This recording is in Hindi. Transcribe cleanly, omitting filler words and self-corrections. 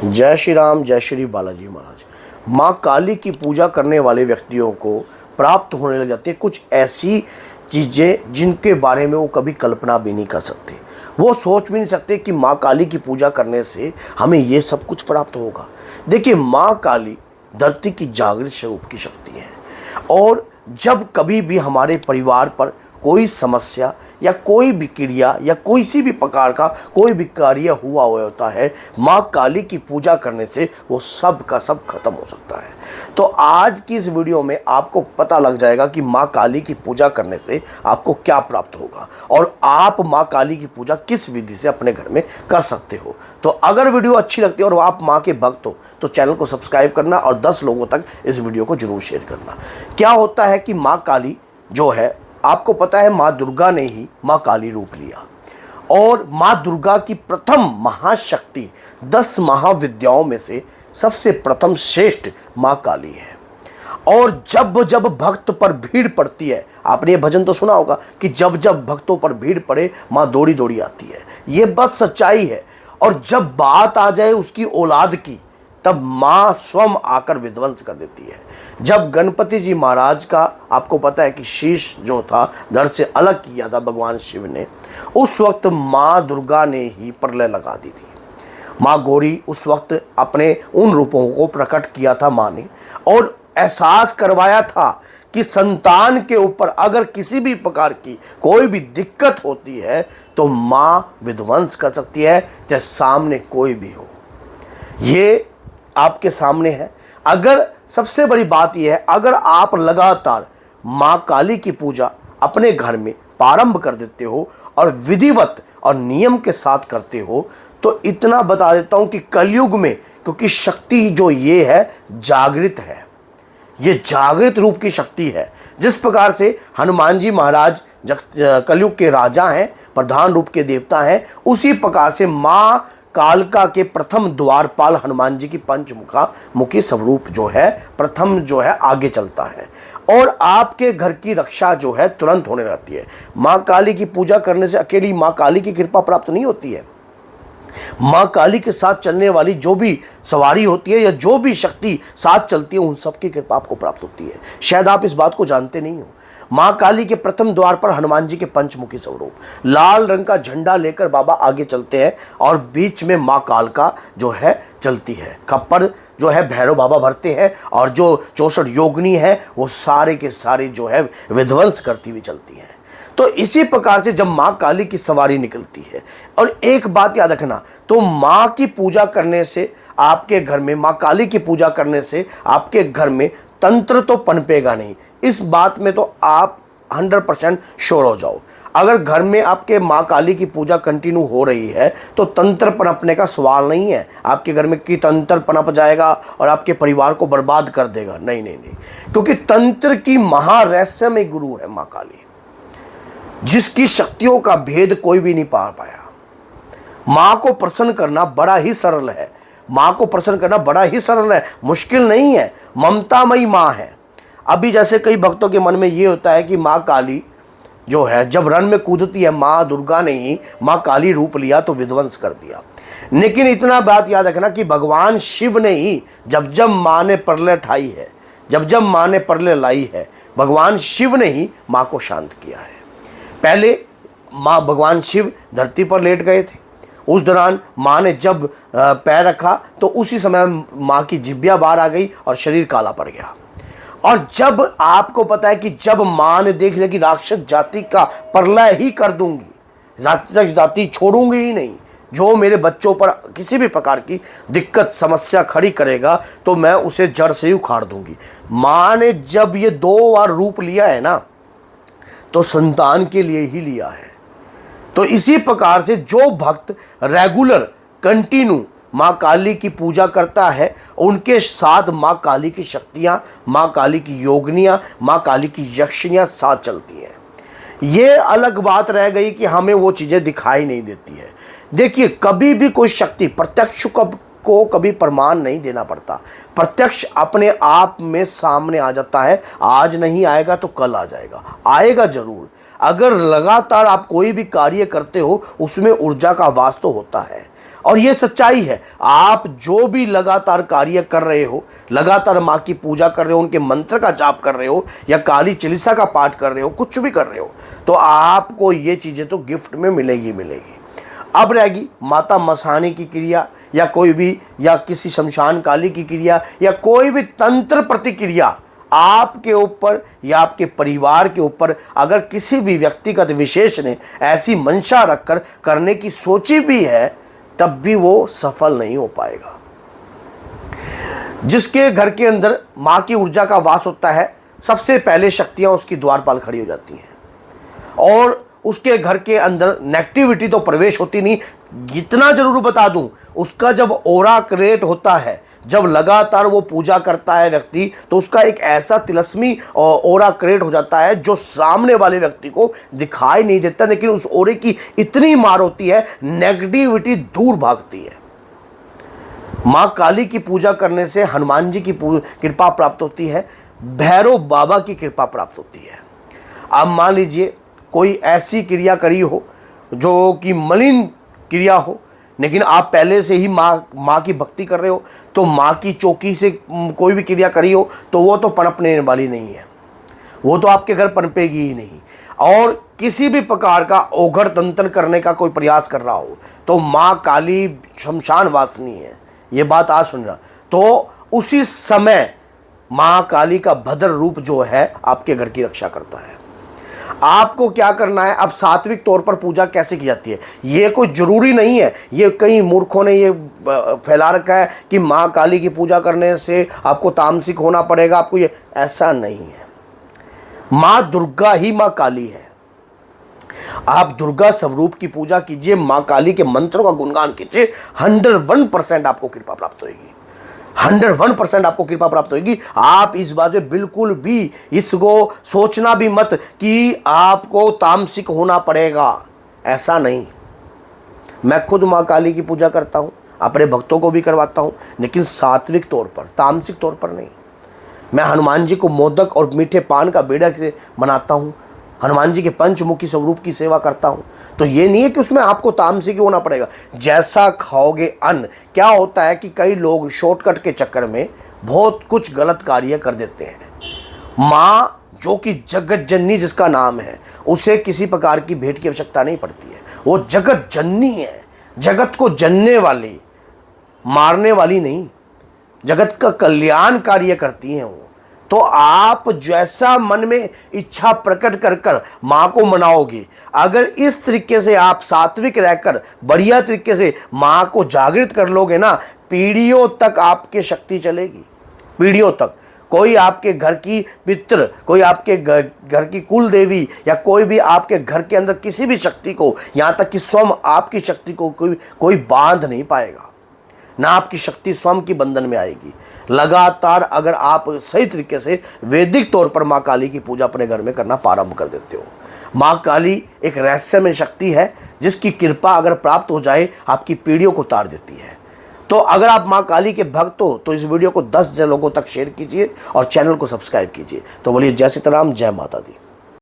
जय श्री राम, जय श्री बालाजी महाराज। माँ काली की पूजा करने वाले व्यक्तियों को प्राप्त होने लग जाती है कुछ ऐसी चीज़ें जिनके बारे में वो कभी कल्पना भी नहीं कर सकते। वो सोच भी नहीं सकते कि माँ काली की पूजा करने से हमें ये सब कुछ प्राप्त होगा। देखिए, माँ काली धरती की जागृत स्वरूप की शक्ति है और जब कभी भी हमारे परिवार पर कोई समस्या या कोई भी क्रिया या किसी भी प्रकार का कोई भी कार्य हुआ होता है, माँ काली की पूजा करने से वो सब का सब खत्म हो सकता है। तो आज की इस वीडियो में आपको पता लग जाएगा कि माँ काली की पूजा करने से आपको क्या प्राप्त होगा और आप माँ काली की पूजा किस विधि से अपने घर में कर सकते हो। तो अगर वीडियो अच्छी लगती है और आप माँ के भक्त हो तो चैनल को सब्सक्राइब करना और 10 लोगों तक इस वीडियो को जरूर शेयर करना। क्या होता है कि माँ काली जो है, आपको पता है माँ दुर्गा ने ही माँ काली रूप लिया और माँ दुर्गा की प्रथम महाशक्ति 10 महाविद्याओं में से सबसे प्रथम श्रेष्ठ माँ काली है। और जब जब भक्त पर भीड़ पड़ती है, आपने ये भजन तो सुना होगा कि जब जब भक्तों पर भीड़ पड़े माँ दौड़ी दौड़ी आती है। ये बात सच्चाई है। और जब बात आ जाए उसकी औलाद की, तब माँ स्वयं आकर विध्वंस कर देती है। जब गणपति जी महाराज का आपको पता है कि शीश जो था धड़ से अलग किया था भगवान शिव ने, उस वक्त माँ दुर्गा ने ही प्रलय लगा दी थी। माँ गौरी उस वक्त अपने उन रूपों को प्रकट किया था माँ ने और एहसास करवाया था कि संतान के ऊपर अगर किसी भी प्रकार की कोई भी दिक्कत होती है तो माँ विध्वंस कर सकती है, चाहे सामने कोई भी हो। ये आपके सामने है। अगर सबसे बड़ी बात यह है, अगर आप लगातार माँ काली की पूजा अपने घर में प्रारंभ कर देते हो और विधिवत और नियम के साथ करते हो, तो इतना बता देता हूं कि कलयुग में, क्योंकि शक्ति जो ये है जागृत है, ये जागृत रूप की शक्ति है। जिस प्रकार से हनुमान जी महाराज कलयुग के राजा हैं, प्रधान रूप के देवता हैं, उसी प्रकार से माँ कालका के प्रथम द्वारपाल हनुमान जी की पंचमुखी स्वरूप जो है प्रथम जो है आगे चलता है और आपके घर की रक्षा जो है तुरंत होने लगती है। माँ काली की पूजा करने से अकेली माँ काली की कृपा प्राप्त नहीं होती है। माँ काली के साथ चलने वाली जो भी सवारी होती है या जो भी शक्ति साथ चलती है, उन सबकी कृपा आपको प्राप्त होती है। शायद आप इस बात को जानते नहीं हो। माँ काली के प्रथम द्वार पर हनुमान जी के पंचमुखी स्वरूप, लाल रंग का झंडा लेकर बाबा आगे चलते हैं और बीच में माँ कालका जो है चलती है। खप्पर जो है भैरव बाबा भरते हैं और जो 64 योगिनी है वो सारे के सारे जो है विध्वंस करती हुई चलती हैं। तो इसी प्रकार से जब माँ काली की सवारी निकलती है, और एक बात याद रखना, तो माँ की पूजा करने से आपके घर में, माँ काली की पूजा करने से आपके घर में तंत्र तो पनपेगा नहीं। इस बात में तो आप 100% श्योर हो जाओ। अगर घर में आपके माँ काली की पूजा कंटिन्यू हो रही है तो तंत्र पनपने का सवाल नहीं है आपके घर में कि तंत्र पनप जाएगा और आपके परिवार को बर्बाद कर देगा। नहीं नहीं नहीं, क्योंकि तंत्र की महारहस्यमय गुरु है माँ काली, जिसकी शक्तियों का भेद कोई भी नहीं पा पाया। माँ को प्रसन्न करना बड़ा ही सरल है। माँ को प्रसन्न करना बड़ा ही सरल है, मुश्किल नहीं है। ममतामयी माँ है। अभी जैसे कई भक्तों के मन में ये होता है कि माँ काली जो है जब रण में कूदती है, माँ दुर्गा ने ही माँ काली रूप लिया तो विध्वंस कर दिया। लेकिन इतना बात याद रखना कि भगवान शिव ने ही जब जब माँ ने प्रलय ठाई है, जब जब माँ ने प्रलय लाई है, भगवान शिव ने ही माँ को शांत किया है। पहले माँ भगवान शिव धरती पर लेट गए थे, उस दौरान माँ ने जब पैर रखा तो उसी समय माँ की जिब्या बाहर आ गई और शरीर काला पड़ गया। और जब आपको पता है कि जब माँ ने देख लिया कि राक्षस जाति का प्रलय ही कर दूंगी, राक्षस जाति छोड़ूंगी ही नहीं, जो मेरे बच्चों पर किसी भी प्रकार की दिक्कत समस्या खड़ी करेगा तो मैं उसे जड़ से ही उखाड़ दूंगी। माँ ने जब ये 2 बार रूप लिया है ना, तो संतान के लिए ही लिया है। तो इसी प्रकार से जो भक्त रेगुलर कंटिन्यू माँ काली की पूजा करता है, उनके साथ माँ काली की शक्तियाँ, माँ काली की योगिनियाँ, माँ काली की यक्षियाँ साथ चलती हैं। ये अलग बात रह गई कि हमें वो चीज़ें दिखाई नहीं देती है। देखिए, कभी भी कोई शक्ति प्रत्यक्ष को कभी प्रमाण नहीं देना पड़ता। प्रत्यक्ष अपने आप में सामने आ जाता है। आज नहीं आएगा तो कल आ जाएगा, आएगा जरूर। अगर लगातार आप कोई भी कार्य करते हो उसमें ऊर्जा का वास तो होता है। और ये सच्चाई है। आप जो भी लगातार कार्य कर रहे हो, लगातार माँ की पूजा कर रहे हो, उनके मंत्र का जाप कर रहे हो या काली चालीसा का पाठ कर रहे हो, कुछ भी कर रहे हो, तो आपको ये चीज़ें तो गिफ्ट में मिलेगी मिलेगी। अब रहेगी माता मसानी की क्रिया या कोई भी, या किसी शमशान काली की क्रिया या कोई भी तंत्र प्रतिक्रिया आपके ऊपर या आपके परिवार के ऊपर अगर किसी भी व्यक्तिगत विशेष ने ऐसी मंशा रखकर करने की सोची भी है, तब भी वो सफल नहीं हो पाएगा। जिसके घर के अंदर माँ की ऊर्जा का वास होता है, सबसे पहले शक्तियां उसकी द्वारपाल खड़ी हो जाती हैं और उसके घर के अंदर नेगेटिविटी तो प्रवेश होती नहीं। इतना जरूर बता दूं, उसका जब ओरा क्रिएट होता है, जब लगातार वो पूजा करता है व्यक्ति, तो उसका एक ऐसा तिलस्मी ओरा क्रिएट हो जाता है जो सामने वाले व्यक्ति को दिखाई नहीं देता, लेकिन उस ओरे की इतनी मार होती है, नेगेटिविटी दूर भागती है। माँ काली की पूजा करने से हनुमान जी की कृपा प्राप्त होती है, भैरव बाबा की कृपा प्राप्त होती है। अब मान लीजिए कोई ऐसी क्रिया करी हो जो कि मलिन क्रिया हो, लेकिन आप पहले से ही माँ की भक्ति कर रहे हो, तो माँ की चौकी से कोई भी क्रिया करी हो तो वो तो पनपने वाली नहीं है, वो तो आपके घर पनपेगी ही नहीं। और किसी भी प्रकार का ओघड़ तंत्र करने का कोई प्रयास कर रहा हो तो माँ काली शमशान वासनी है, ये बात आज सुनना। तो उसी समय माँ काली का भद्र रूप जो है आपके घर की रक्षा करता है। आपको क्या करना है, अब सात्विक तौर पर पूजा कैसे की जाती है, ये कोई जरूरी नहीं है। ये कई मूर्खों ने ये फैला रखा है कि माँ काली की पूजा करने से आपको तामसिक होना पड़ेगा, आपको ये, ऐसा नहीं है। माँ दुर्गा ही माँ काली है। आप दुर्गा स्वरूप की पूजा कीजिए, माँ काली के मंत्रों का गुणगान कीजिए, 101% आपको कृपा प्राप्त होगी, 101% आपको कृपा प्राप्त होगी। आप इस बात में बिल्कुल भी इसको सोचना भी मत कि आपको तामसिक होना पड़ेगा, ऐसा नहीं। मैं खुद माँ काली की पूजा करता हूँ, अपने भक्तों को भी करवाता हूँ, लेकिन सात्विक तौर पर, तामसिक तौर पर नहीं। मैं हनुमान जी को मोदक और मीठे पान का बेड़ा मनाता हूँ, हनुमान जी के पंचमुखी स्वरूप की सेवा करता हूँ। तो ये नहीं है कि उसमें आपको तामसिक होना पड़ेगा, जैसा खाओगे अन्न। क्या होता है कि कई लोग शॉर्टकट के चक्कर में बहुत कुछ गलत कार्य कर देते हैं। माँ जो कि जगत जननी जिसका नाम है, उसे किसी प्रकार की भेंट की आवश्यकता नहीं पड़ती है, वो जगत जननी है, जगत को जनने वाली, मारने वाली नहीं, जगत का कल्याण कार्य करती हैं वो। तो आप जैसा मन में इच्छा प्रकट कर कर माँ को मनाओगे, अगर इस तरीके से आप सात्विक रहकर बढ़िया तरीके से माँ को जागृत कर लोगे ना, पीढ़ियों तक आपकी शक्ति चलेगी, पीढ़ियों तक। कोई आपके घर की पितृ, कोई आपके घर की कुल देवी या कोई भी आपके घर के अंदर किसी भी शक्ति को, यहाँ तक कि स्वयं आपकी शक्ति को कोई बांध नहीं पाएगा, ना आपकी शक्ति स्वयं की बंधन में आएगी। लगातार अगर आप सही तरीके से वैदिक तौर पर माँ काली की पूजा अपने घर में करना प्रारंभ कर देते हो, माँ काली एक रहस्यमय शक्ति है जिसकी कृपा अगर प्राप्त हो जाए आपकी पीढ़ियों को तार देती है। तो अगर आप माँ काली के भक्त हो तो इस वीडियो को 10 लोगों तक शेयर कीजिए और चैनल को सब्सक्राइब कीजिए। तो बोलिए जय सीताराम, जय माता दी।